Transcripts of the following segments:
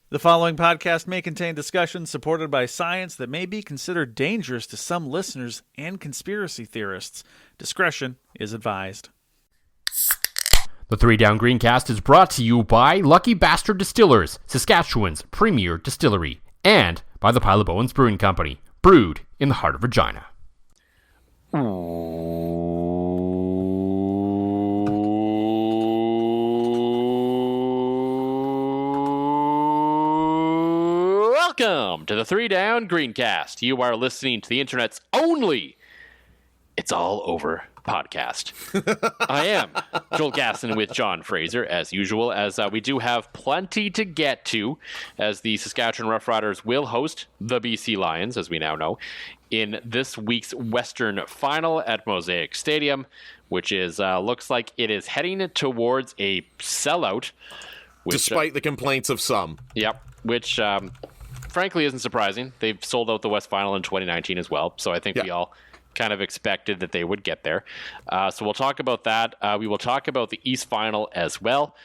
The following podcast may contain discussions supported by science that may be considered dangerous to some listeners and conspiracy theorists. Discretion is advised. The 3 Down Greencast is brought to you by Lucky Bastard Distillers, Saskatchewan's premier distillery, and by the Pile of Bowens Brewing Company, brewed in the heart of Regina. Welcome to the 3 Down Greencast. You are listening to the internet's only It's All Over podcast. I am Joel Gasson with John Fraser, as usual, as we do have plenty to get to, as the Saskatchewan Roughriders will host the BC Lions, as we now know, in this week's Western Final at Mosaic Stadium, which is looks like it is heading towards a sellout. Despite the complaints of some. Yep, which frankly isn't surprising. They've sold out the West Final in 2019 as well, so I think we all kind of expected that they would get there. So we'll talk about that. We will talk about the East Final as well.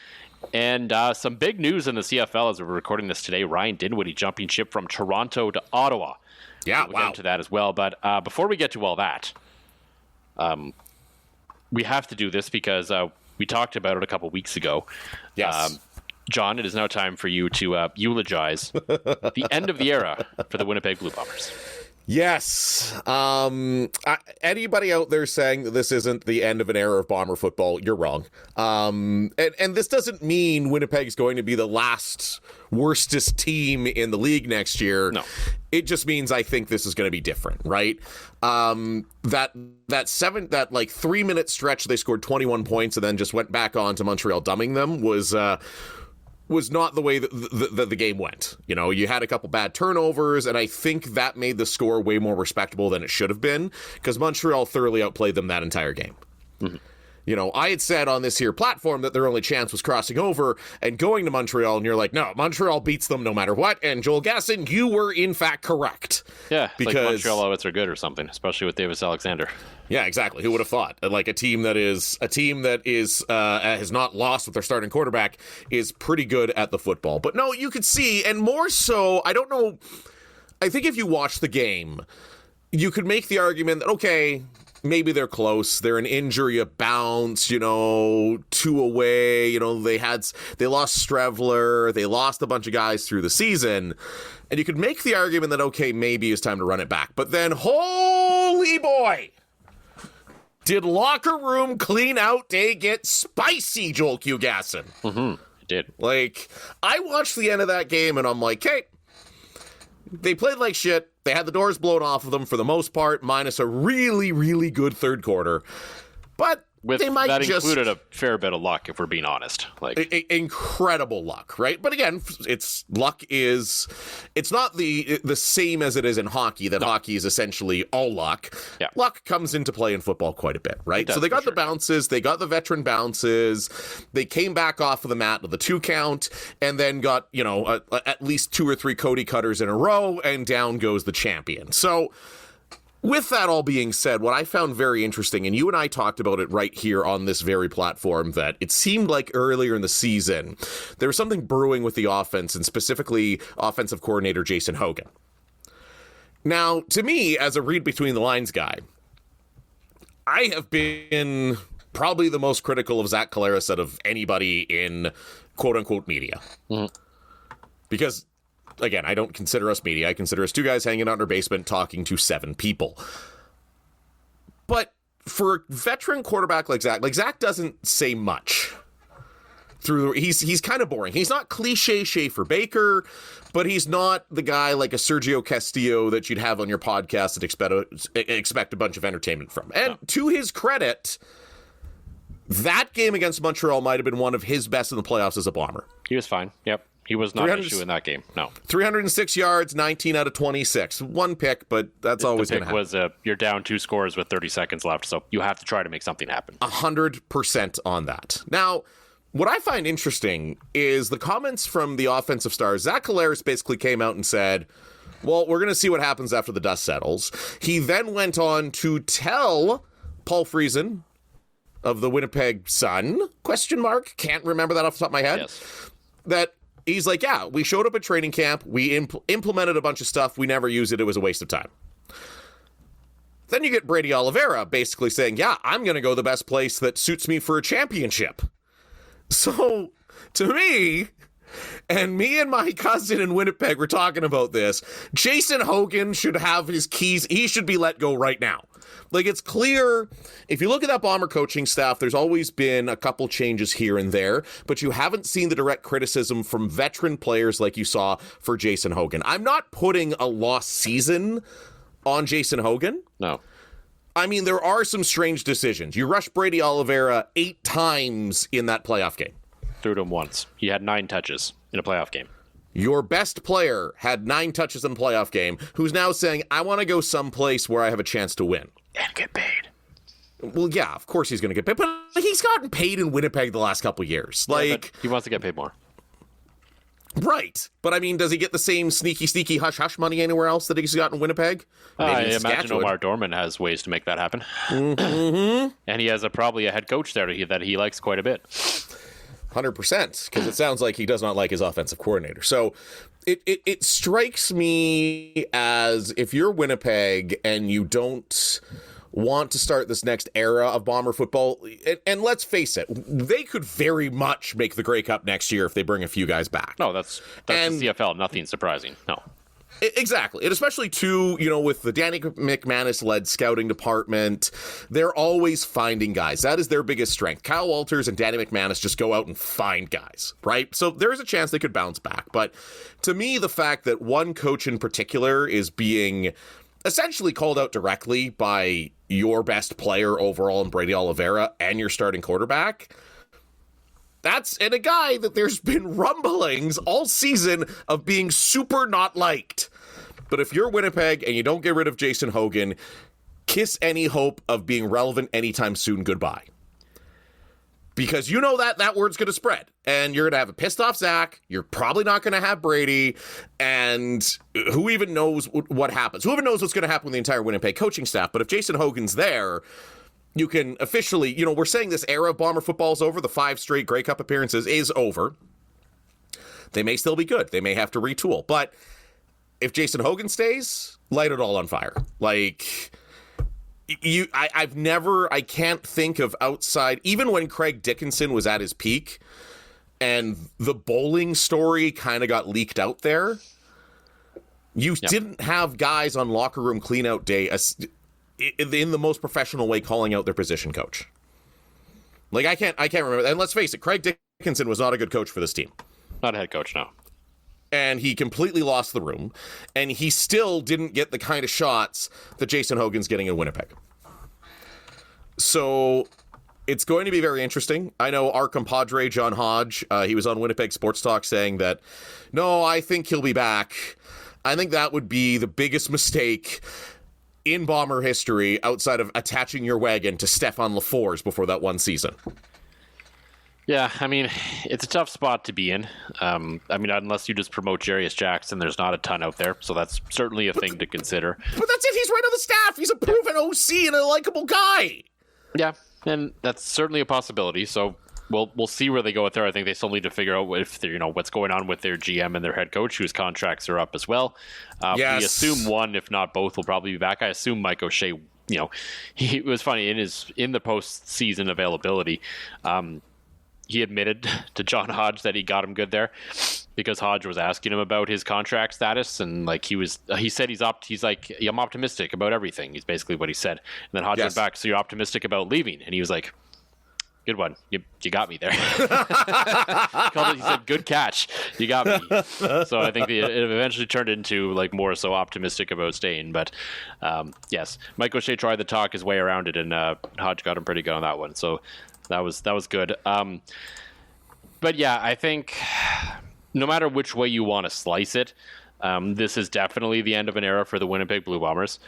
And some big news in the CFL as we're recording this today. Ryan Dinwiddie jumping ship from Toronto to Ottawa. Yeah, We'll get into that as well. But before we get to all that, we have to do this because we talked about it a couple weeks ago. Yes. John, it is now time for you to eulogize the end of the era for the Winnipeg Blue Bombers. Yes. Anybody out there saying that this isn't the end of an era of Bomber football, you're wrong. And this doesn't mean Winnipeg's going to be the last worstest team in the league next year. No. It just means I think this is going to be different, right? That 3-minute stretch they scored 21 points and then just went back on to Montreal dumbing them was not the way that the game went. You know, you had a couple bad turnovers, and I think that made the score way more respectable than it should have been, because Montreal thoroughly outplayed them that entire game. Mm-hmm. You know, I had said on this here platform that their only chance was crossing over and going to Montreal, and you're like, no, Montreal beats them no matter what, and Joel Gasson, you were in fact correct. Yeah, because like Montreal always are good or something, especially with Davis Alexander. Yeah, exactly. Who would have thought? Like a team that is has not lost with their starting quarterback is pretty good at the football. But no, you could see, and more so, I don't know, I think if you watch the game, you could make the argument that, okay, maybe they're close. They're an injury, a bounce, 2 away. They lost Strevler. They lost a bunch of guys through the season. And you could make the argument that, okay, maybe it's time to run it back. But then, holy boy, did locker room clean out day get spicy, Joel Q. Gasson. Mm-hmm. It did. Like, I watched the end of that game and I'm like, hey, they played like shit. They had the doors blown off of them for the most part, minus a really, really good third quarter. But they might that just included a fair bit of luck, if we're being honest. Like incredible luck, right? But again, it's not the same as it is in hockey. That hockey is essentially all luck. Yeah. Luck comes into play in football quite a bit, right? So they got the bounces, they got the veteran bounces, they came back off of the mat with a 2 count, and then got at least 2 or 3 Cody cutters in a row, and down goes the champion. So, with that all being said, what I found very interesting, and you and I talked about it right here on this very platform, that it seemed like earlier in the season, there was something brewing with the offense, and specifically offensive coordinator Jason Hogan. Now, to me, as a read between the lines guy, I have been probably the most critical of Zach Collaros out of anybody in quote-unquote media. Mm-hmm. Because, again, I don't consider us media. I consider us 2 guys hanging out in our basement talking to 7 people. But for a veteran quarterback like Zach doesn't say much. He's kind of boring. He's not cliche Schaefer Baker, but he's not the guy like a Sergio Castillo that you'd have on your podcast that expect a bunch of entertainment from. And to his credit, that game against Montreal might have been one of his best in the playoffs as a Bomber. He was fine. Yep. He was not an issue in that game. No. 306 yards, 19 out of 26. 1 pick, but that's always going to happen. The pick was you're down 2 scores with 30 seconds left, so you have to try to make something happen. 100% on that. Now, what I find interesting is the comments from the offensive stars. Zach Collaros basically came out and said, well, we're going to see what happens after the dust settles. He then went on to tell Paul Friesen of the Winnipeg Sun, ? Can't remember that off the top of my head. Yes. That He's like, yeah, we showed up at training camp. We implemented a bunch of stuff. We never used it. It was a waste of time. Then you get Brady Oliveira basically saying, yeah, I'm going to go the best place that suits me for a championship. So to me, and me and my cousin in Winnipeg were talking about this, Jason Hogan should have his keys. He should be let go right now. Like, it's clear, if you look at that Bomber coaching staff, there's always been a couple changes here and there, but you haven't seen the direct criticism from veteran players like you saw for Jason Hogan. I'm not putting a lost season on Jason Hogan. No. I mean, there are some strange decisions. You rushed Brady Oliveira 8 times in that playoff game. Threw to him once. He had 9 touches in a playoff game. Your best player had 9 touches in the playoff game, who's now saying, I want to go someplace where I have a chance to win. And get paid. Well, yeah, of course he's going to get paid, but he's gotten paid in Winnipeg the last couple years. Like, he wants to get paid more. Right. But I mean, does he get the same sneaky hush-hush money anywhere else that he's got in Winnipeg? I imagine Omar Dorman has ways to make that happen. Mm-hmm. And he has probably a head coach there that he likes quite a bit. 100%, because it sounds like he does not like his offensive coordinator. So it strikes me as if you're Winnipeg and you don't want to start this next era of Bomber football, and let's face it, they could very much make the Grey Cup next year if they bring a few guys back. No, that's the CFL. Nothing surprising. No. Exactly. And especially, too, with the Danny McManus-led scouting department, they're always finding guys. That is their biggest strength. Kyle Walters and Danny McManus just go out and find guys, right? So there is a chance they could bounce back. But to me, the fact that one coach in particular is being essentially called out directly by your best player overall in Brady Oliveira and your starting quarterback, and a guy that there's been rumblings all season of being super not liked. But if you're Winnipeg and you don't get rid of Jason Hogan, kiss any hope of being relevant anytime soon goodbye. Because you know that word's going to spread. And you're going to have a pissed off Zach. You're probably not going to have Brady. And who even knows what happens? Who even knows what's going to happen with the entire Winnipeg coaching staff? But if Jason Hogan's there, you can officially, we're saying this era of Bomber football is over. The 5 straight Grey Cup appearances is over. They may still be good. They may have to retool. But if Jason Hogan stays, light it all on fire. Like, I can't think of outside, even when Craig Dickinson was at his peak and the bowling story kind of got leaked out there, you didn't have guys on locker room cleanout day in the most professional way calling out their position coach. Like, I can't remember. And let's face it, Craig Dickinson was not a good coach for this team. Not a head coach, no. And he completely lost the room, and he still didn't get the kind of shots that Jason Hogan's getting in Winnipeg. So it's going to be very interesting. I know our compadre, John Hodge, he was on Winnipeg Sports Talk saying that, no, I think he'll be back. I think that would be the biggest mistake in Bomber history outside of attaching your wagon to Stefan LaFours before that one season. Yeah, I mean, it's a tough spot to be in. Unless you just promote Jarius Jackson, there's not a ton out there, so that's certainly a thing to consider. But that's it. He's right on the staff. He's a proven OC and a likable guy. Yeah, and that's certainly a possibility. So we'll see where they go with there. I think they still need to figure out what's going on with their GM and their head coach, whose contracts are up as well. Yes. We assume one, if not both, will probably be back. I assume Mike O'Shea. It was funny in the postseason availability. He admitted to John Hodge that he got him good there because Hodge was asking him about his contract status, and he said he's like, I'm optimistic about everything. He's basically what he said. And then Hodge went back, so you're optimistic about leaving? And he was like, good one. You got me there. He said, good catch. You got me. So I think it eventually turned into like more so optimistic about staying. But yes, Mike O'Shea tried to talk his way around it, and Hodge got him pretty good on that one. So that was good. But yeah, I think no matter which way you want to slice it, this is definitely the end of an era for the Winnipeg Blue Bombers.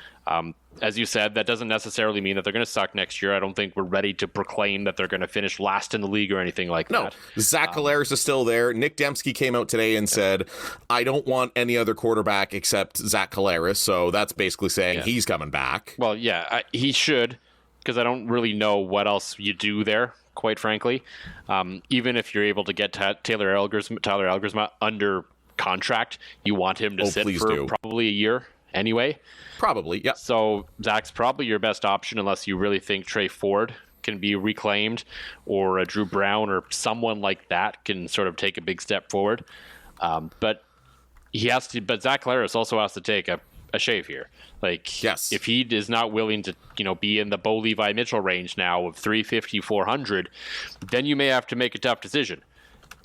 As you said, that doesn't necessarily mean that they're going to suck next year. I don't think we're ready to proclaim that they're going to finish last in the league or anything like that. No, Zach Collaros is still there. Nick Dembski came out today and said, I don't want any other quarterback except Zach Collaros. So that's basically saying he's coming back. Well, yeah, he should, because I don't really know what else you do there quite frankly. Even if you're able to get Tyler Algersma under contract, you want him to sit for probably a year anyway. Probably, yeah. So Zach's probably your best option unless you really think Trey Ford can be reclaimed, or Drew Brown or someone like that can sort of take a big step forward. But Zach Collaros also has to take a shave here. Like, yes. If he is not willing to, be in the Bo Levi Mitchell range now of 350, 400, then you may have to make a tough decision.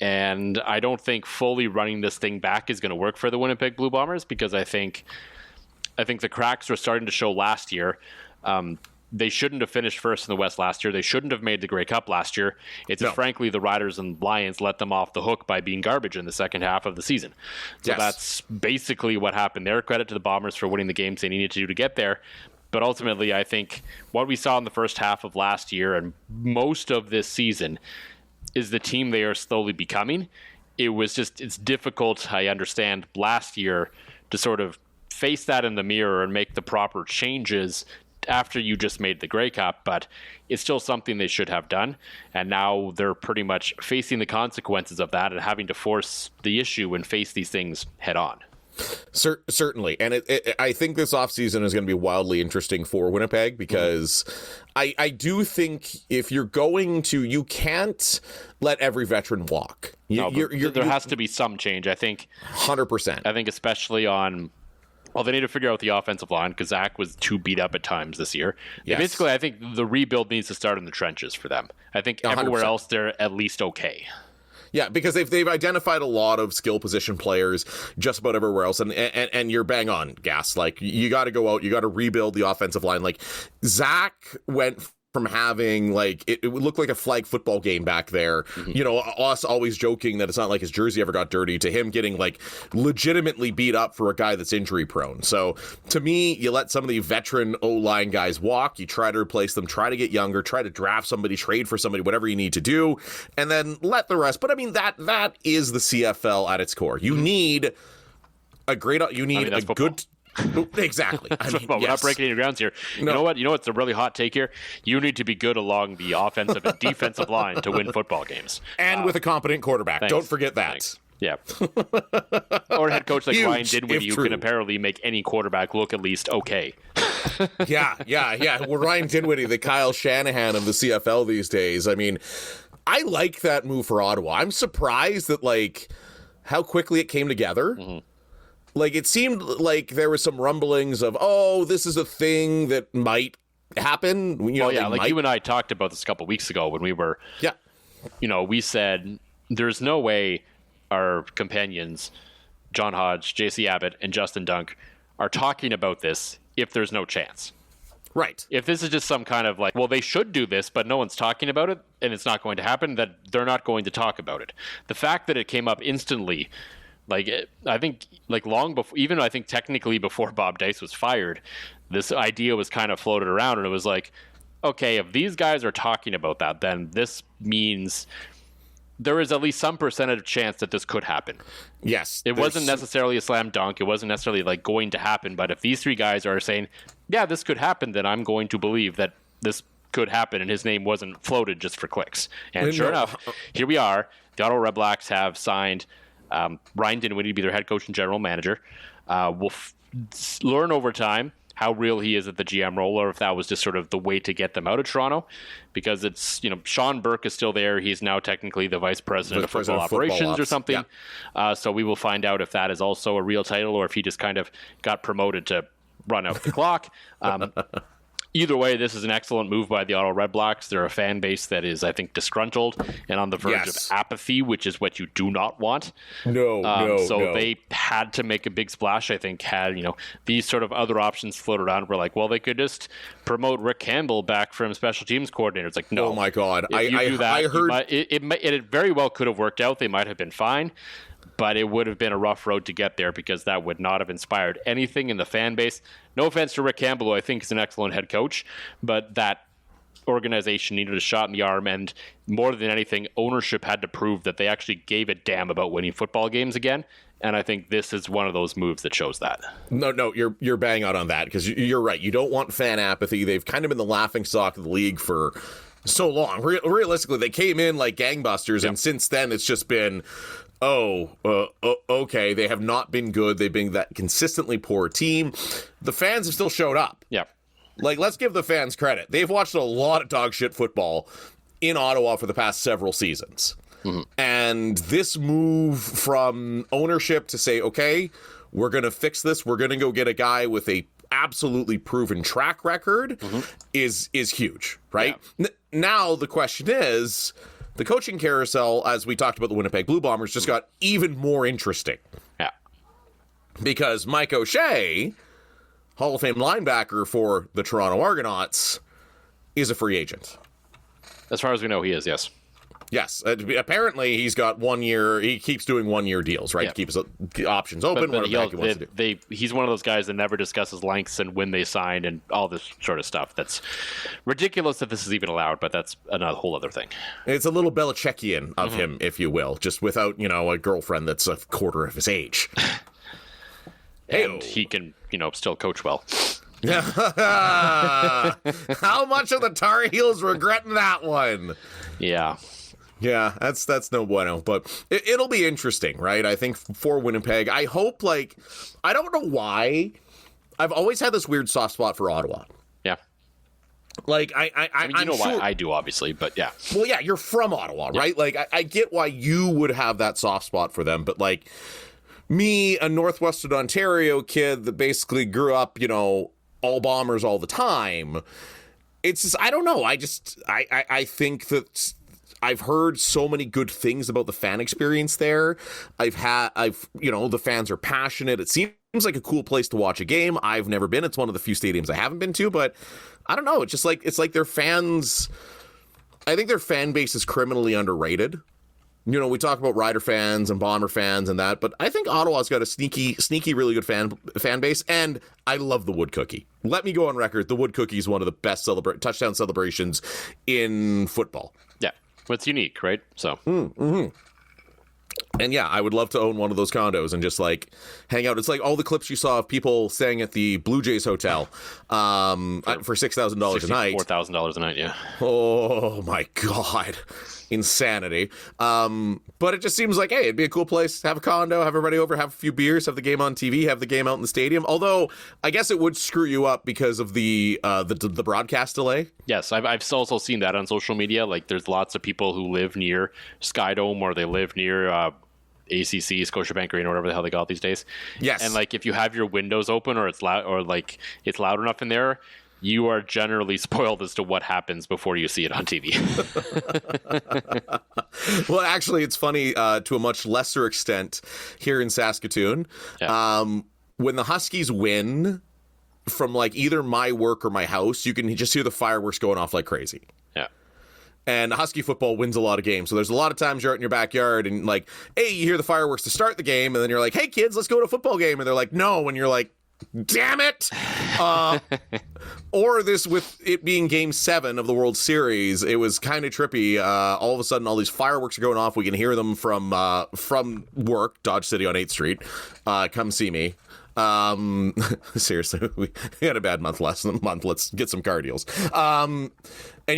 And I don't think fully running this thing back is going to work for the Winnipeg Blue Bombers, because I think the cracks were starting to show last year. They shouldn't have finished first in the West last year. They shouldn't have made the Grey Cup last year. It's just, frankly, the Riders and Lions let them off the hook by being garbage in the second half of the season. So that's basically what happened there. Credit to the Bombers for winning the games they needed to do to get there. But ultimately, I think what we saw in the first half of last year and most of this season is the team they are slowly becoming. It's difficult, I understand, last year to sort of face that in the mirror and make the proper changes after you just made the Grey Cup, but it's still something they should have done. And now they're pretty much facing the consequences of that and having to force the issue and face these things head on. Certainly. And I think this offseason is going to be wildly interesting for Winnipeg, because I do think if you're going to, you can't let every veteran walk. There has to be some change, I think. 100%. I think especially on... Well, they need to figure out the offensive line, because Zach was too beat up at times this year. Yes. Basically, I think the rebuild needs to start in the trenches for them. I think everywhere 100%. Else they're at least okay. Yeah, because they've identified a lot of skill position players just about everywhere else, and you're bang on, Gas. Like, you got to go out, you got to rebuild the offensive line. Like, Zach went from having, like, it would look like a flag football game back there. Mm-hmm. Us always joking that it's not like his jersey ever got dirty, to him getting, like, legitimately beat up for a guy that's injury prone. So to me, you let some of the veteran O-line guys walk, you try to replace them, try to get younger, try to draft somebody, trade for somebody, whatever you need to do, and then let the rest. But I mean, that is the CFL at its core. You need a good... Exactly. We're not breaking any grounds here. No. You know what's a really hot take here? You need to be good along the offensive and defensive line to win football games. And with a competent quarterback. Thanks. Don't forget that. Thanks. Yeah. Or a head coach like Ryan Dinwiddie, who can apparently make any quarterback look at least okay. Yeah. Well, Ryan Dinwiddie, the Kyle Shanahan of the CFL these days. I mean, I like that move for Ottawa. I'm surprised that, like, how quickly it came together. Mm-hmm. Like, it seemed like there was some rumblings of, this is a thing that might happen. You and I talked about this a couple weeks ago when we were, we said there's no way our companions, John Hodge, JC Abbott, and Justin Dunk, are talking about this if there's no chance. Right. If this is just some kind of like, well, they should do this, but no one's talking about it, and it's not going to happen, that they're not going to talk about it. The fact that it came up instantly, I think long before, even I think technically before Bob Dice was fired, this idea was kind of floated around, and it was like, okay, if these guys are talking about that, then this means there is at least some percentage chance that this could happen. Yes. It wasn't necessarily a slam dunk. It wasn't necessarily like going to happen, but if these three guys are saying, yeah, this could happen, then I'm going to believe that this could happen, and his name wasn't floated just for clicks. And sure enough, here we are. The Ottawa Red Blacks have signed Ryan Dinwiddie to be their head coach and general manager. We'll learn over time how real he is at the GM role, or if that was just sort of the way to get them out of Toronto, because it's, Sean Burke is still there. He's now technically the vice president of football operations or something. Yeah. So we will find out if that is also a real title, or if he just kind of got promoted to run out the clock. Either way, this is an excellent move by the Ottawa Red Blacks. They're a fan base that is, I think, disgruntled and on the verge of apathy, which is what you do not want. So they had to make a big splash. I think had, these sort of other options floated around. We're like, well, they could just promote Rick Campbell back from special teams coordinator. It's like, no. Oh, my God. I heard... It very well could have worked out. They might have been fine. But it would have been a rough road to get there, because that would not have inspired anything in the fan base. No offense to Rick Campbell, who I think is an excellent head coach, but that organization needed a shot in the arm, and more than anything, ownership had to prove that they actually gave a damn about winning football games again. And I think this is one of those moves that shows that. No, you're bang out on that, because you're right. You don't want fan apathy. They've kind of been the laughingstock of the league for so long. Realistically, they came in like gangbusters, and since then it's just been, okay, they have not been good. They've been that consistently poor team. The fans have still showed up. Yeah. Like, let's give the fans credit. They've watched a lot of dog shit football in Ottawa for the past several seasons. Mm-hmm. And this move from ownership to say, okay, we're going to fix this. We're going to go get a guy with a absolutely proven track record is huge, right? Yeah. Now the question is, the coaching carousel, as we talked about the Winnipeg Blue Bombers, just got even more interesting. Yeah. Because Mike O'Shea, Hall of Fame linebacker for the Toronto Argonauts, is a free agent. As far as we know, he is, yes. Yes. Apparently, he's got 1 year. He keeps doing 1 year deals, right? Yeah. To keep his options open. But whatever he wants to do. He's one of those guys that never discusses lengths and when they sign and all this sort of stuff. That's ridiculous that this is even allowed, but that's another whole other thing. It's a little Belichickian of him, if you will, just without, a girlfriend that's a quarter of his age. And he can, still coach well. How much of the Tar Heels regretting that one? Yeah. Yeah, that's no bueno, but it'll be interesting, right? I think for Winnipeg, I hope, I don't know why, I've always had this weird soft spot for Ottawa. Yeah. I'm you know sure, why I do, obviously, but yeah. Well, yeah, you're from Ottawa, right? I get why you would have that soft spot for them, but me, a Northwestern Ontario kid that basically grew up, all Bombers all the time, it's just, I don't know. I think that I've heard so many good things about the fan experience there. The fans are passionate. It seems like a cool place to watch a game. I've never been. It's one of the few stadiums I haven't been to, but I don't know. It's just it's like their fans, I think their fan base is criminally underrated. We talk about Rider fans and Bomber fans and that, but I think Ottawa's got a sneaky, really good fan base, and I love the Wood Cookie. Let me go on record. The Wood Cookie is one of the best touchdown celebrations in football. Yeah. Well, it's unique, right? So. And yeah, I would love to own one of those condos and just hang out. It's like all the clips you saw of people staying at the Blue Jays Hotel for $6,000 a night. $4,000 a night, yeah. Oh my God. Insanity. But it just seems like, hey, it'd be a cool place. Have a condo, have everybody over, have a few beers, have the game on TV, have the game out in the stadium. Although I guess it would screw you up because of the broadcast delay. Yes, I've also seen that on social media. There's lots of people who live near Skydome or they live near ACC, Scotiabank Arena, whatever the hell they got these days. Yes. And if you have your windows open or it's loud or it's loud enough in there, you are generally spoiled as to what happens before you see it on TV. Well, actually, it's funny to a much lesser extent here in Saskatoon. Yeah. When the Huskies win from either my work or my house, you can just hear the fireworks going off like crazy. Yeah. And Husky football wins a lot of games. So there's a lot of times you're out in your backyard and hey, you hear the fireworks to start the game. And then you're like, hey, kids, let's go to a football game. And they're like, no. And you're like, damn it. Or this with it being game 7 of the World Series, it was kind of trippy. All of a sudden, all these fireworks are going off. We can hear them from work, Dodge City on 8th Street. Come see me. Seriously, we had a bad month last month. Let's get some car deals. And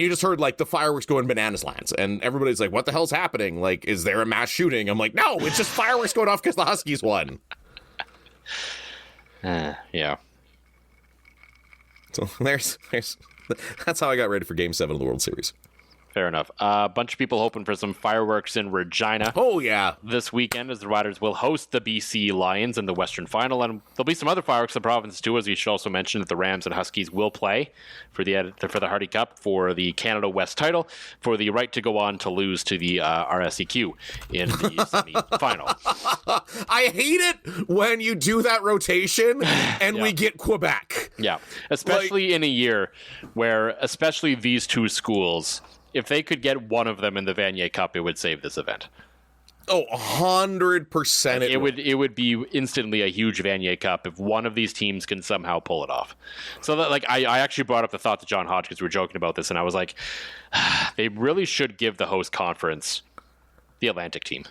you just heard the fireworks going bananas lands, and everybody's like, what the hell's happening? Is there a mass shooting? I'm like, no, it's just fireworks going off because the Huskies won. Yeah. So there's that's how I got ready for Game 7 of the World Series. Fair enough. A bunch of people hoping for some fireworks in Regina. Oh, yeah. This weekend, as the Riders will host the BC Lions in the Western Final. And there'll be some other fireworks in the province, too, as we should also mention that the Rams and Huskies will play for the Hardy Cup, for the Canada West title, for the right to go on to lose to the RSEQ in the semi-final. I hate it when you do that rotation and we get Quebec. Yeah, especially in a year where, especially these two schools, if they could get one of them in the Vanier Cup, it would save this event. Oh, 100%. It would be instantly a huge Vanier Cup if one of these teams can somehow pull it off. So that I actually brought up the thought to John Hodge because we were joking about this, and I was like, they really should give the host conference the Atlantic team.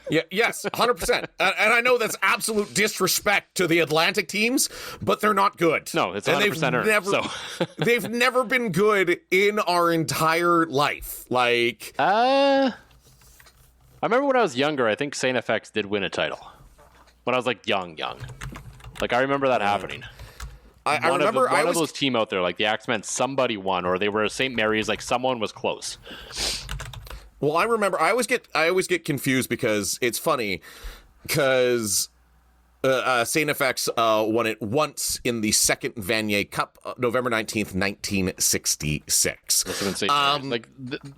Yeah, yes, 100%. And I know that's absolute disrespect to the Atlantic teams, but they're not good. No, it's 100% earned. They've never been good in our entire life. Like, I remember when I was younger, I think Saint FX did win a title. When I was like young. Like, I remember that happening. I remember one of those team out there, like the Axemen, somebody won, or they were St. Mary's, like someone was close. Well, I remember I always get confused because it's funny because Saint FX won it once in the second Vanier Cup, November 19th, 1966. Like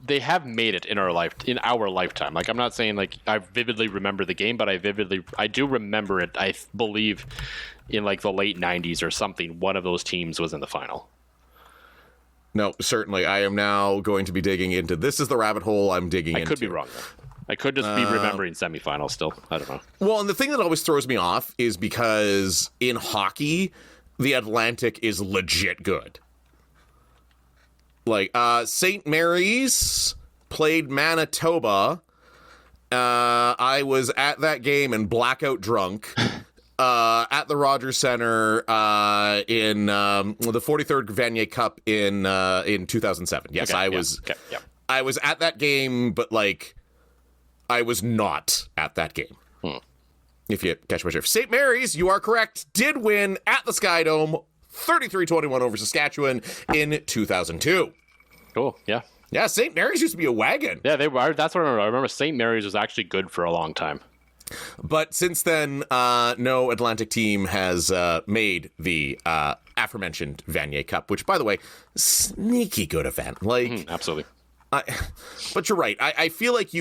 they have made it in our lifetime. Like, I'm not saying like I vividly remember the game, but I do remember it. I believe in like the late 90s or something, one of those teams was in the final. No, certainly. I am now going to be digging into this is the rabbit hole I'm digging into. I could be wrong, though. I could just be remembering semifinals still. I don't know. Well, and the thing that always throws me off is because in hockey, the Atlantic is legit good. Like, St. Mary's played Manitoba. I was at that game and blackout drunk. At the Rogers Center in the 43rd Vanier Cup in 2007. Yes, okay, I was. Okay, yeah. I was at that game, but like, I was not at that game. If you catch my drift. St. Mary's, you are correct, did win at the Sky Dome, 33-21 over Saskatchewan in 2002. Cool. Yeah. Yeah, St. Mary's used to be a wagon. Yeah, they were. That's what I remember. I remember St. Mary's was actually good for a long time. But since then, no Atlantic team has made the aforementioned Vanier Cup, which, by the way, sneaky good event. Like, absolutely. But you're right. I feel like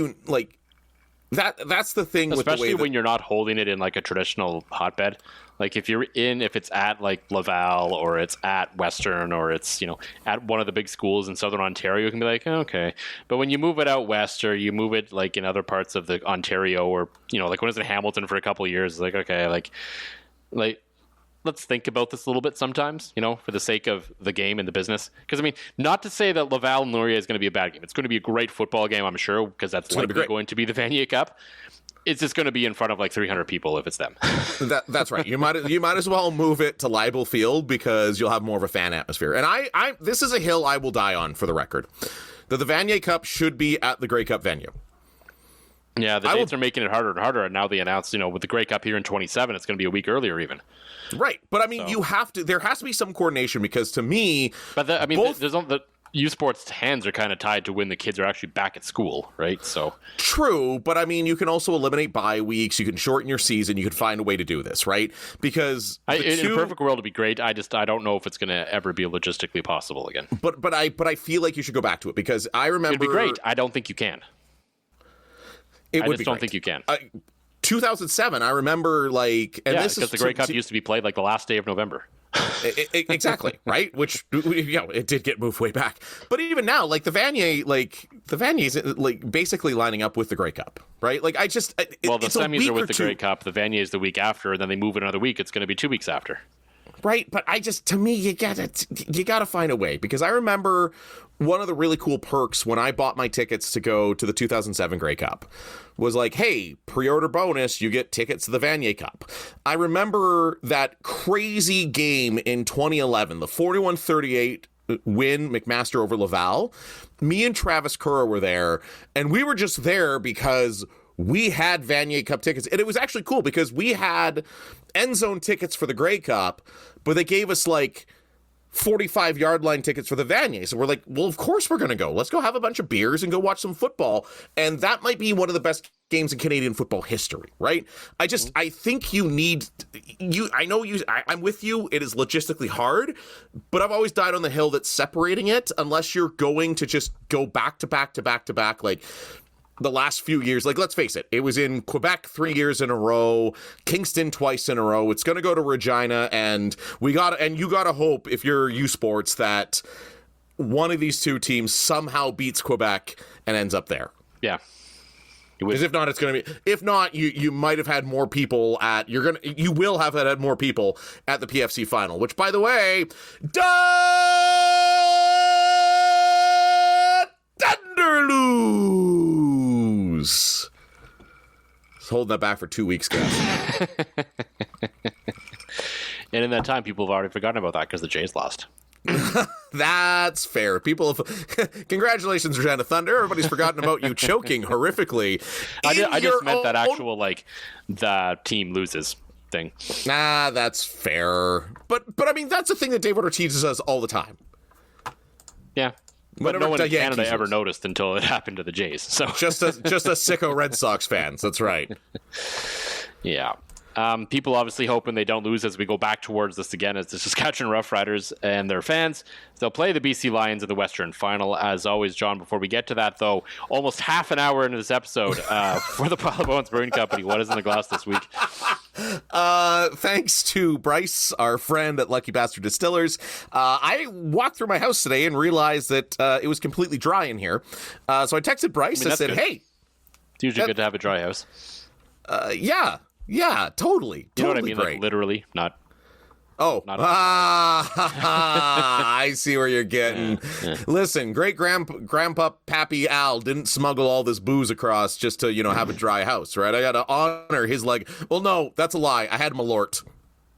that's the thing, especially with the way when you're not holding it in like a traditional hotbed. Like if it's at like Laval or it's at Western or it's, at one of the big schools in Southern Ontario, you can be like, okay. But when you move it out west or you move it like in other parts of the Ontario or, like when it was in Hamilton for a couple of years, it's like, okay, like let's think about this a little bit sometimes, for the sake of the game and the business. Because, I mean, not to say that Laval and Laurier is going to be a bad game. It's going to be a great football game, I'm sure, because that's likely going to be the Vanier Cup. It's just going to be in front of like 300 people if it's them. That's right. You might as well move it to Leibel Field because you'll have more of a fan atmosphere. And I this is a hill I will die on, for the record. That the Vanier Cup should be at the Grey Cup venue. Yeah, the dates are making it harder and harder, and now they announced, with the Grey Cup here in 27, it's going to be a week earlier even. Right, but I mean, there has to be some coordination because to me, but the U Sports hands are kind of tied to when the kids are actually back at school, right? So true, but I mean, you can also eliminate bye weeks, you can shorten your season, you can find a way to do this, right? Because in a perfect world, it'd be great. I don't know if it's going to ever be logistically possible again. But I feel like you should go back to it because I remember it'd be great. I don't think you can. I just don't think you can. 2007, I remember this because the Grey Cup used to be played like the last day of November. Exactly, right? Which, it did get moved way back. But even now, like the Vanier's like basically lining up with the Grey Cup, right? Like the semis are with the Grey Cup, the Vanier is the week after, and then they move it another week. It's going to be 2 weeks after. Right, but to me, you gotta find a way because I remember one of the really cool perks when I bought my tickets to go to the 2007 Grey Cup was like, hey, pre-order bonus, you get tickets to the Vanier Cup. I remember that crazy game in 2011, the 41-38 win McMaster over Laval. Me and Travis Curra were there, and we were just there because we had Vanier Cup tickets. And it was actually cool because we had end zone tickets for the Grey Cup, but they gave us 45-yard line tickets for the Vanier. So we're like, well, of course we're going to go. Let's go have a bunch of beers and go watch some football. And that might be one of the best games in Canadian football history, right? I think I'm with you. It is logistically hard, but I've always died on the hill that separating it, unless you're going to just go back to back to back to back, like the last few years, let's face it, it was in Quebec 3 years in a row, Kingston twice in a row. It's going to go to Regina, and you got to hope, if you're U Sports, that one of these two teams somehow beats Quebec and ends up there. Yeah. Because if not, it's going to be. If not, you might have had more people at. You will have had more people at the PFC final, which, by the way, Thunderloos. was holding that back for 2 weeks, guys. And in that time, people have already forgotten about that because the Jays lost. That's fair. People have... Congratulations, Regina Thunder. Everybody's forgotten about you choking horrifically. I just meant that actual, like, the team loses thing. Nah, that's fair. But I mean, that's a thing that David Ortiz does all the time. Yeah. But no one in Canada ever noticed until it happened to the Jays. So just a sicko Red Sox fans. That's right. Yeah. People obviously hoping they don't lose as we go back towards this again as the Saskatchewan Roughriders and their fans. They'll play the BC Lions in the Western Final. As always, John, before we get to that, though, almost half an hour into this episode for the Pile of Bones Brewing Company, what is in the glass this week? Thanks to Bryce, our friend at Lucky Bastard Distillers. I walked through my house today and realized that it was completely dry in here. So I texted Bryce. I said, good. Hey. It's usually good to have a dry house. Yeah, totally. You know what I mean? Great. Like literally, not. Oh, not I see where you're getting. Yeah. Listen, Grandpa Pappy Al didn't smuggle all this booze across just to, have a dry house, right? I got to honor his Well, no, that's a lie. I had Malort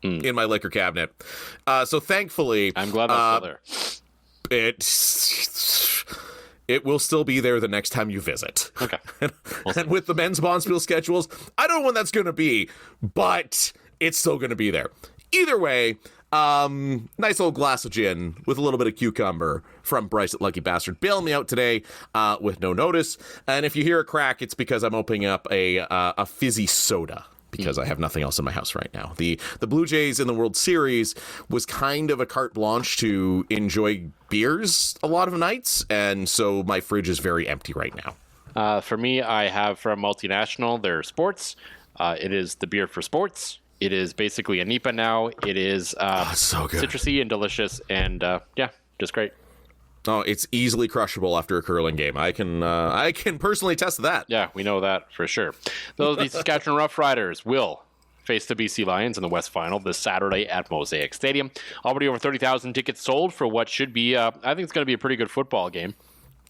in my liquor cabinet. So thankfully, I'm glad that's still there. It will still be there the next time you visit. Okay. And with the men's Bonspiel schedules, I don't know when that's going to be, but it's still going to be there. Either way, nice old glass of gin with a little bit of cucumber from Bryce at Lucky Bastard. Bailed me out today with no notice. And if you hear a crack, it's because I'm opening up a fizzy soda. Because I have nothing else in my house right now. The Blue Jays in the World Series was kind of a carte blanche to enjoy beers a lot of nights, and so my fridge is very empty right now. For me, I have from Multinational their sports. It is the beer for sports. It is basically a NEPA now. It is so good. Citrusy and delicious, and just great. Oh, it's easily crushable after a curling game. I can personally test that. Yeah, we know that for sure. Though the Saskatchewan Roughriders will face the BC Lions in the West Final this Saturday at Mosaic Stadium. Already over 30,000 tickets sold for what should be, I think it's going to be a pretty good football game.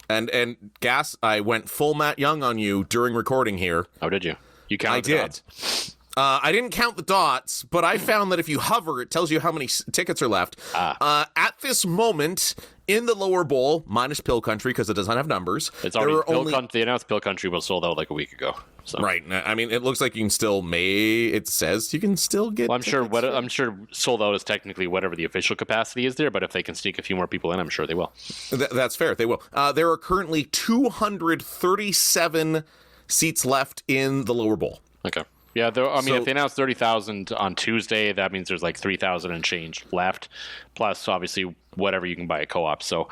And Gas, I went full Matt Young on you during recording here. Oh, did you? You counted the dots? I didn't count the dots, but I found that if you hover, it tells you how many tickets are left. At this moment, in the lower bowl, minus Pill Country, because it doesn't have numbers. It's already They announced Pill Country was sold out like a week ago. So. Right. I mean, it looks like you can still it says you can still get. Well, I'm sure sold out is technically whatever the official capacity is there, but if they can sneak a few more people in, I'm sure they will. That's fair. They will. There are currently 237 seats left in the lower bowl. Okay. Yeah, if they announced 30,000 on Tuesday, that means there's like 3,000 and change left, plus obviously whatever you can buy at co-op. So,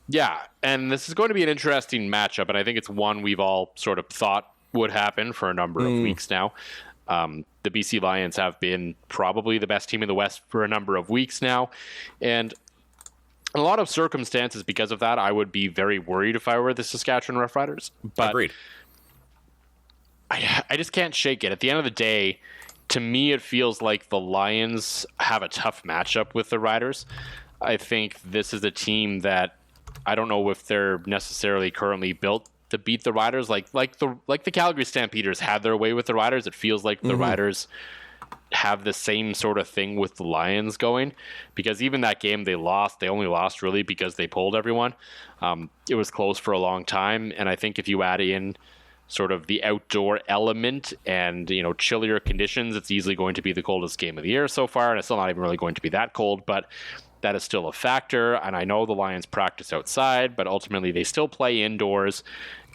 yeah, and this is going to be an interesting matchup, and I think it's one we've all sort of thought would happen for a number of weeks now. The BC Lions have been probably the best team in the West for a number of weeks now, and in a lot of circumstances because of that, I would be very worried if I were the Saskatchewan Roughriders. But agreed. I just can't shake it. At the end of the day, to me, it feels like the Lions have a tough matchup with the Riders. I think this is a team that I don't know if they're necessarily currently built to beat the Riders. Like the Calgary Stampeders had their way with the Riders. It feels like the Riders have the same sort of thing with the Lions going, because even that game they only lost really because they pulled everyone. It was close for a long time, and I think if you add in sort of the outdoor element and, chillier conditions, it's easily going to be the coldest game of the year so far, and it's still not even really going to be that cold, but that is still a factor. And I know the Lions practice outside, but ultimately they still play indoors,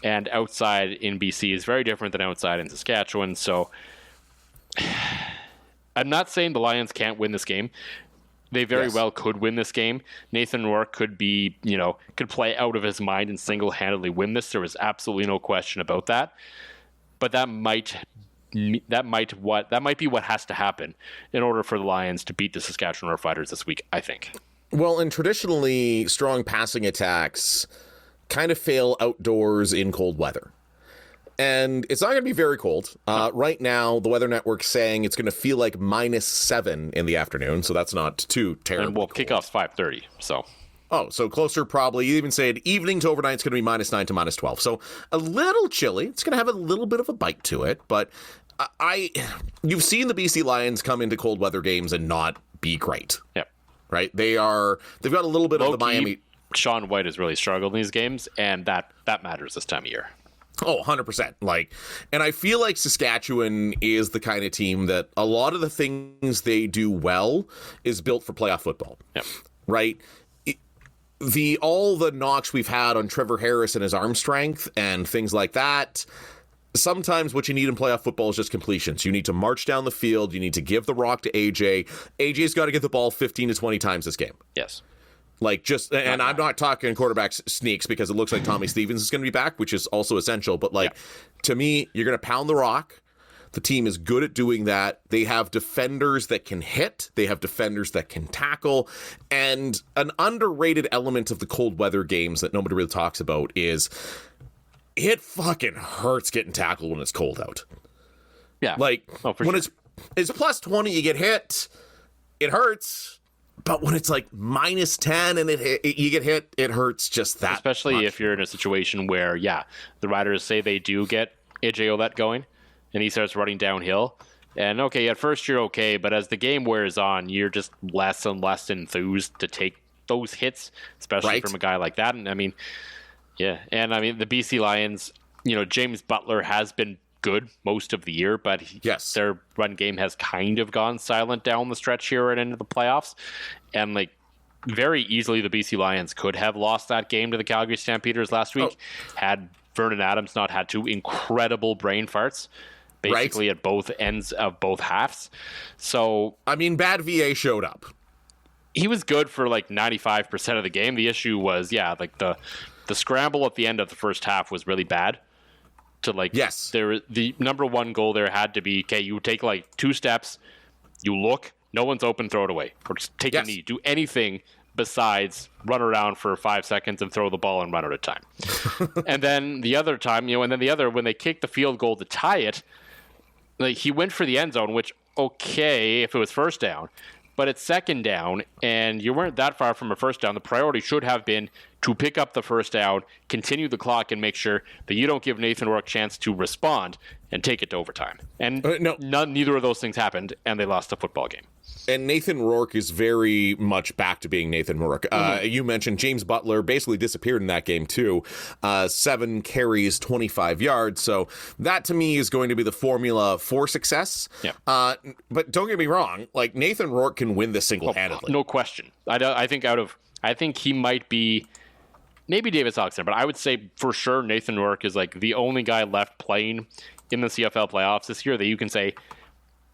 and outside in BC is very different than outside in Saskatchewan. So I'm not saying the Lions can't win this game. They very well could win this game. Nathan Rourke could be, could play out of his mind and single-handedly win this. There was absolutely no question about that. But that might be what has to happen in order for the Lions to beat the Saskatchewan Roughriders this week, I think. Well, and traditionally, strong passing attacks kind of fail outdoors in cold weather. And it's not going to be very cold. Right now, the Weather Network's saying it's going to feel like -7 in the afternoon, so that's not too terrible. And we'll kick off 5:30, so. Oh, so closer probably. You even said evening to overnight, it's going to be -9 to -12. So a little chilly. It's going to have a little bit of a bite to it. But you've seen the BC Lions come into cold weather games and not be great. Yeah. Right? They've got a little bit of the Miami. Sean White has really struggled in these games, and that matters this time of year. Oh, 100%. And I feel like Saskatchewan is the kind of team that a lot of the things they do well is built for playoff football. Yep. Right? All the knocks we've had on Trevor Harris and his arm strength and things like that, sometimes what you need in playoff football is just completions. You need to march down the field. You need to give the rock to AJ. AJ's got to get the ball 15 to 20 times this game. Yes. And I'm not talking quarterback sneaks because it looks like Tommy Stevens is going to be back, which is also essential. But to me, you're going to pound the rock. The team is good at doing that. They have defenders that can hit. They have defenders that can tackle. And an underrated element of the cold weather games that nobody really talks about is it fucking hurts getting tackled when it's cold out. Yeah. When it's +20, you get hit. It hurts. But when it's -10 and you get hit, it hurts just that Especially much. if you're in a situation where, the Riders say they do get AJ Ouellette going, and he starts running downhill. And, okay, at first you're okay, but as the game wears on, you're just less and less enthused to take those hits, especially from a guy like that. And, the BC Lions, James Butler has been good most of the year, but their run game has kind of gone silent down the stretch here and into the playoffs. And very easily the BC Lions could have lost that game to the Calgary Stampeders last week had Vernon Adams not had two incredible brain farts basically at both ends of both halves. So bad VA showed up. He was good for 95% of the game. The issue was the scramble at the end of the first half was really bad. The number one goal there had to be, okay, you take 2 steps, you look, no one's open, throw it away. Or just take a knee. Do anything besides run around for 5 seconds and throw the ball and run out of time. And then the other time, when they kicked the field goal to tie it, he went for the end zone, which, okay, if it was first down, but it's second down, and you weren't that far from a first down. The priority should have been to pick up the first down, continue the clock, and make sure that you don't give Nathan Rourke a chance to respond and take it to overtime. And neither of those things happened, and they lost the football game. And Nathan Rourke is very much back to being Nathan Rourke. You mentioned James Butler basically disappeared in that game too. 7 carries, 25 yards. So that to me is going to be the formula for success. Yeah. But don't get me wrong, Nathan Rourke can win this single-handedly. No question. I think he might be maybe Davis Alexander, but I would say for sure Nathan Rourke is the only guy left playing in the CFL playoffs this year that you can say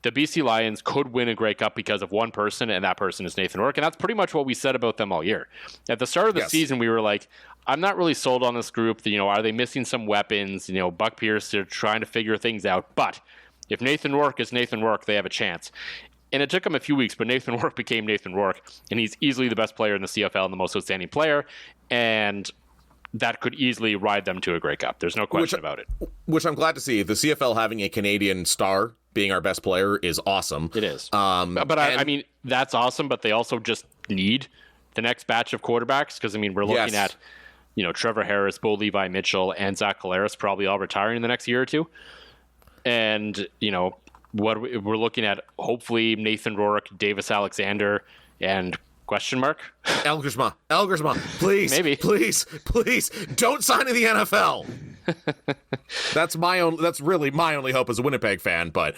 the BC Lions could win a Grey Cup because of one person, and that person is Nathan Rourke. And that's pretty much what we said about them all year. At the start of the season, we were I'm not really sold on this group. Are they missing some weapons? Buck Pierce, they're trying to figure things out. But if Nathan Rourke is Nathan Rourke, they have a chance. And it took him a few weeks, but Nathan Rourke became Nathan Rourke, and he's easily the best player in the CFL and the most outstanding player. And that could easily ride them to a Grey Cup. There's no question about it. Which I'm glad to see. The CFL having a Canadian star being our best player is awesome. It is. That's awesome, but they also just need the next batch of quarterbacks because, we're looking at, Trevor Harris, Bo Levi Mitchell, and Zach Collaros probably all retiring in the next year or two. And, what we're looking at, hopefully Nathan Rourke, Davis Alexander, and question mark? Elgersma, please, maybe, please, don't sign in the NFL. That's really my only hope as a Winnipeg fan. But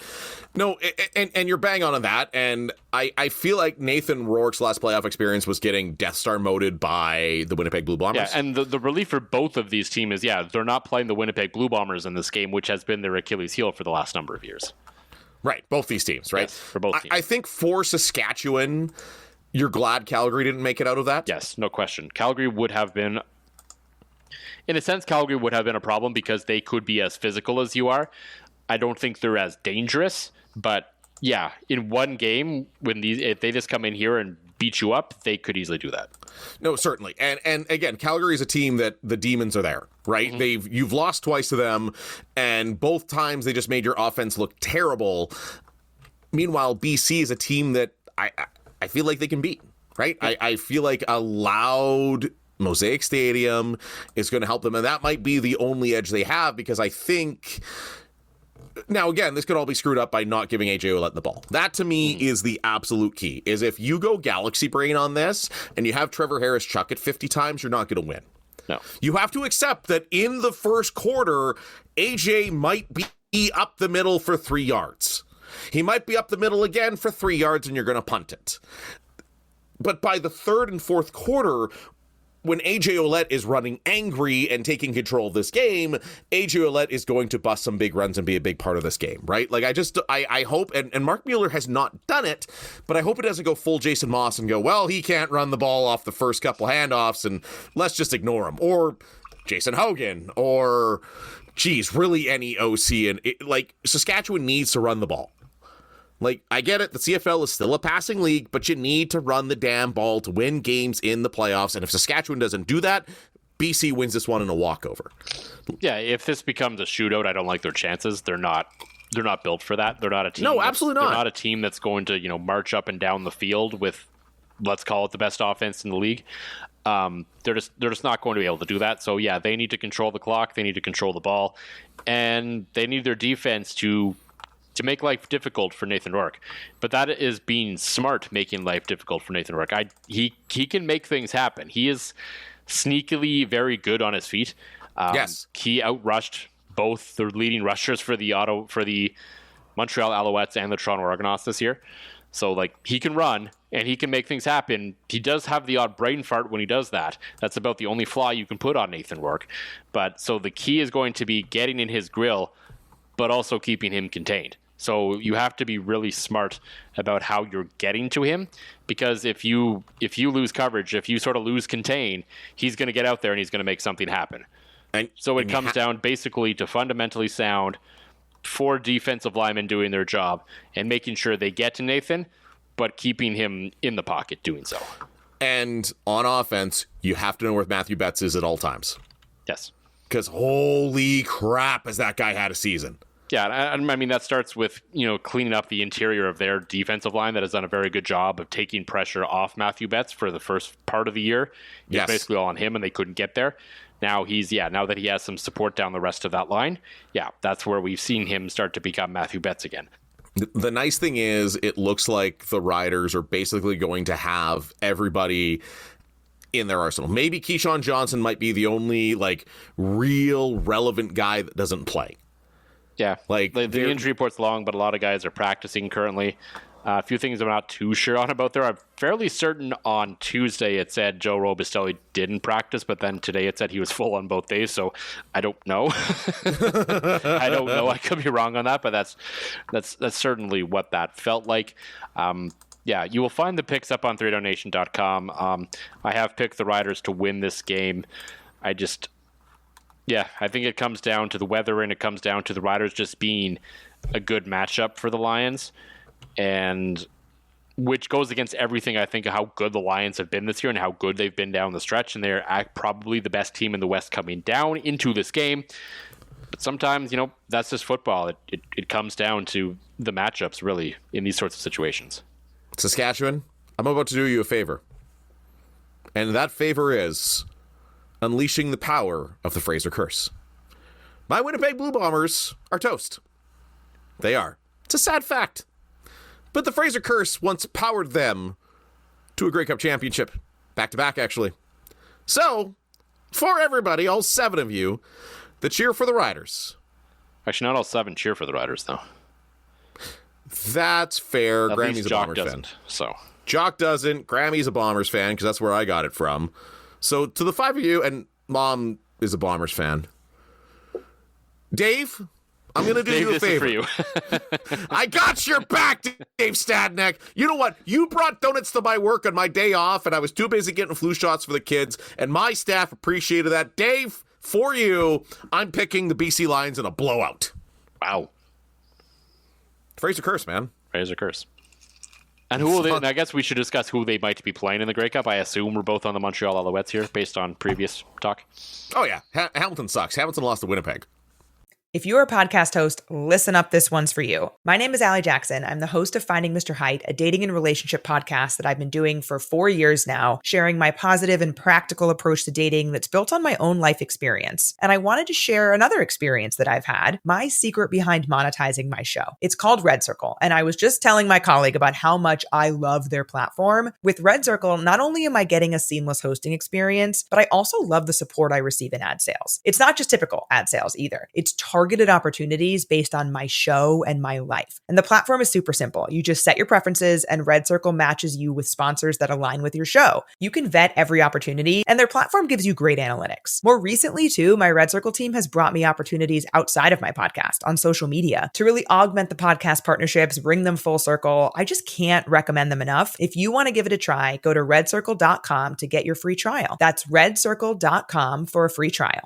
no, and you're bang on that. And I feel like Nathan Rourke's last playoff experience was getting Death Star moded by the Winnipeg Blue Bombers. Yeah, and the relief for both of these teams is, they're not playing the Winnipeg Blue Bombers in this game, which has been their Achilles heel for the last number of years. Right, both these teams, right? Yes, for both teams. I think for Saskatchewan, you're glad Calgary didn't make it out of that? Yes, no question. Calgary would have been, in a sense, a problem because they could be as physical as you are. I don't think they're as dangerous, but in one game, if they just come in here and beat you up, they could easily do that. No, certainly. And again, Calgary is a team that the demons are there, right? Mm-hmm. You've lost twice to them, and both times they just made your offense look terrible. Meanwhile, BC is a team that I feel like they can beat. right? I feel like a loud Mosaic Stadium is going to help them, and that might be the only edge they have, because I think... Now, again, this could all be screwed up by not giving AJ Ouellette the ball. That, to me, is the absolute key, is if you go galaxy brain on this and you have Trevor Harris chuck it 50 times, you're not going to win. No. You have to accept that in the first quarter, AJ might be up the middle for 3 yards. He might be up the middle again for 3 yards, and you're going to punt it. But by the third and fourth quarter, when AJ Ouellette is running angry and taking control of this game, AJ Ouellette is going to bust some big runs and be a big part of this game, right? Like, I hope, and Mark Mueller has not done it, but I hope it doesn't go full Jason Moss and go, well, he can't run the ball off the first couple handoffs, and let's just ignore him. Or Jason Hogan, or, geez, really any OC. And Saskatchewan needs to run the ball. Like, I get it, the CFL is still a passing league, but you need to run the damn ball to win games in the playoffs. And if Saskatchewan doesn't do that, BC wins this one in a walkover. Yeah, if this becomes a shootout, I don't like their chances. They're not built for that. They're not a team. No, absolutely not. They're not a team that's going to, march up and down the field with, let's call it, the best offense in the league. They're just not going to be able to do that. So yeah, they need to control the clock. They need to control the ball, and they need their defense to make life difficult for Nathan Rourke. But that is being smart, making life difficult for Nathan Rourke. He can make things happen. He is sneakily very good on his feet. Yes. He outrushed both the leading rushers for the Montreal Alouettes and the Toronto Argonauts this year. So, he can run, and he can make things happen. He does have the odd brain fart when he does that. That's about the only flaw you can put on Nathan Rourke. But so the key is going to be getting in his grill, but also keeping him contained. So you have to be really smart about how you're getting to him, because if you lose coverage, if you sort of lose contain, he's going to get out there and he's going to make something happen. And so it comes down basically to fundamentally sound, 4 defensive linemen doing their job and making sure they get to Nathan, but keeping him in the pocket doing so. And on offense, you have to know where Matthew Betts is at all times. Yes. Because holy crap, has that guy had a season. Yeah, I mean, that starts with, cleaning up the interior of their defensive line that has done a very good job of taking pressure off Matthew Betts for the first part of the year. It's basically all on him, and they couldn't get there. Now now that he has some support down the rest of that line, that's where we've seen him start to become Matthew Betts again. The nice thing is, it looks like the Riders are basically going to have everybody in their arsenal. Maybe Keyshawn Johnson might be the only, real relevant guy that doesn't play. Yeah, the injury report's long, but a lot of guys are practicing currently. A few things I'm not too sure on about there. I'm fairly certain on Tuesday it said Joe Robustelli didn't practice, but then today it said he was full on both days, so I don't know. I don't know. I could be wrong on that, but that's certainly what that felt like. You will find the picks up on 3downnation.com. I have picked the Riders to win this game. I think it comes down to the weather, and it comes down to the Riders just being a good matchup for the Lions, and which goes against everything I think of how good the Lions have been this year and how good they've been down the stretch, and they're probably the best team in the West coming down into this game. But sometimes, that's just football. It comes down to the matchups, really, in these sorts of situations. Saskatchewan, I'm about to do you a favor. And that favor is unleashing the power of the Fraser curse. My Winnipeg Blue Bombers are toast. They are. It's a sad fact. But the Fraser curse once powered them to a Grey Cup championship. Back-to-back, actually. So, for everybody, all 7 of you, that cheer for the Riders. Actually, not all 7 cheer for the Riders, though. That's fair. Grammy's a Bombers fan. So Jock doesn't. Grammy's a Bombers fan, because that's where I got it from. So to the 5 of you, and Mom is a Bombers fan. Dave, I'm going to do you a favor. This is for you. I got your back, Dave Stadnek. You know what? You brought donuts to my work on my day off, and I was too busy getting flu shots for the kids, and my staff appreciated that. Dave, for you, I'm picking the BC Lions in a blowout. Wow. Fraser curse, man. Fraser curse. And who will they? And I guess we should discuss who they might be playing in the Grey Cup. I assume we're both on the Montreal Alouettes here, based on previous talk. Oh, yeah. Hamilton sucks. Hamilton lost to Winnipeg. If you're a podcast host, listen up, this one's for you. My name is Allie Jackson. I'm the host of Finding Mr. Height, a dating and relationship podcast that I've been doing for 4 years now, sharing my positive and practical approach to dating that's built on my own life experience. And I wanted to share another experience that I've had, my secret behind monetizing my show. It's called Red Circle, and I was just telling my colleague about how much I love their platform. With Red Circle, not only am I getting a seamless hosting experience, but I also love the support I receive in ad sales. It's not just typical ad sales either. It's targeted opportunities based on my show and my life. And the platform is super simple. You just set your preferences and Red Circle matches you with sponsors that align with your show. You can vet every opportunity and their platform gives you great analytics. More recently too, my Red Circle team has brought me opportunities outside of my podcast on social media to really augment the podcast partnerships, bring them full circle. I just can't recommend them enough. If you want to give it a try, go to redcircle.com to get your free trial. That's redcircle.com for a free trial.